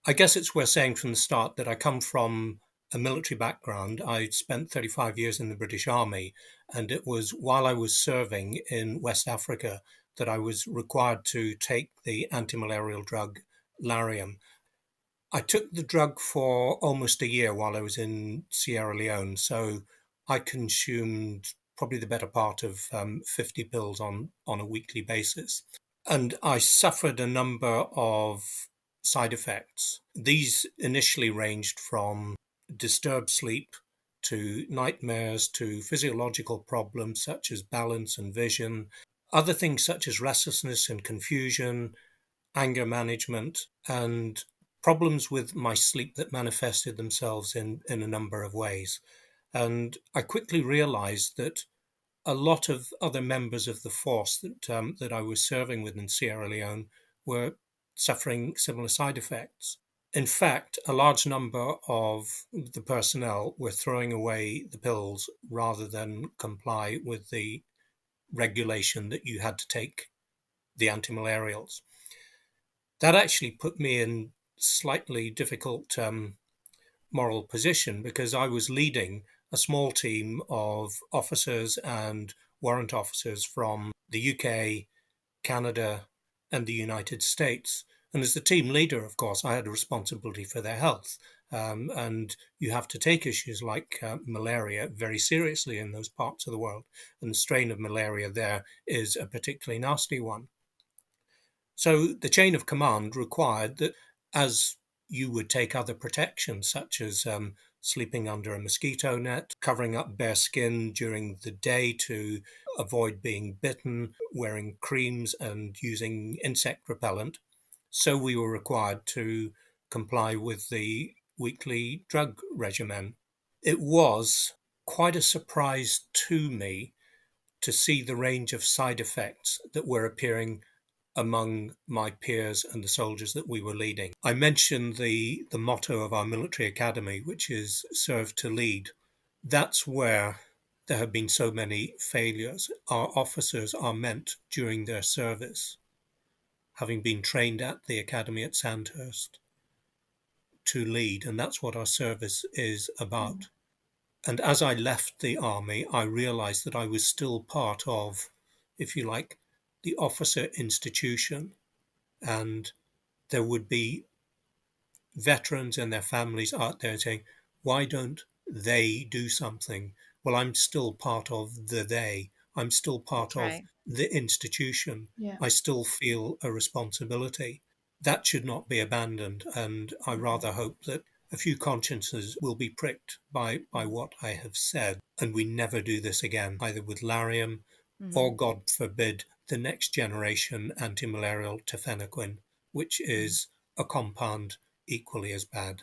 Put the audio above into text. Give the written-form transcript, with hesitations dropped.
I guess it's worth saying from the start that I come from a military background. I spent 35 years in the British Army, and it was while I was serving in West Africa that I was required to take the anti-malarial drug Lariam. I took the drug for almost a year while I was in Sierra Leone, so I consumed probably the better part of 50 pills on a weekly basis. And I suffered a number of side effects. These initially ranged from disturbed sleep to nightmares to physiological problems such as balance and vision, other things such as restlessness and confusion, anger management, and problems with my sleep that manifested themselves in a number of ways. And I quickly realized that a lot of other members of the force that I was serving with in Sierra Leone were suffering similar side effects. In fact, a large number of the personnel were throwing away the pills rather than comply with the regulation that you had to take the antimalarials. That actually put me in slightly difficult moral position because I was leading a small team of officers and warrant officers from the UK, Canada, and the United States. And as the team leader, of course, I had a responsibility for their health. And you have to take issues like malaria very seriously in those parts of the world. And the strain of malaria there is a particularly nasty one. So the chain of command required that as you would take other protections, such as sleeping under a mosquito net, covering up bare skin during the day to avoid being bitten, wearing creams and using insect repellent. So we were required to comply with the weekly drug regimen. It was quite a surprise to me to see the range of side effects that were appearing among my peers and the soldiers that we were leading. I mentioned the motto of our military academy, which is serve to lead. That's where there have been so many failures. Our officers are meant during their service, having been trained at the academy at Sandhurst, to lead, and that's what our service is about. And as I left the army, I realized that I was still part of, if you like, the officer institution, and there would be veterans and their families out there saying, why don't they do something? Well, I'm still part of the they. I'm still part That's of right. the institution. Yeah. I still feel a responsibility. That should not be abandoned. And I rather hope that a few consciences will be pricked by what I have said. And we never do this again, either with Lariam Mm-hmm. or, God forbid, the next generation antimalarial tefenaquine, which is a compound equally as bad.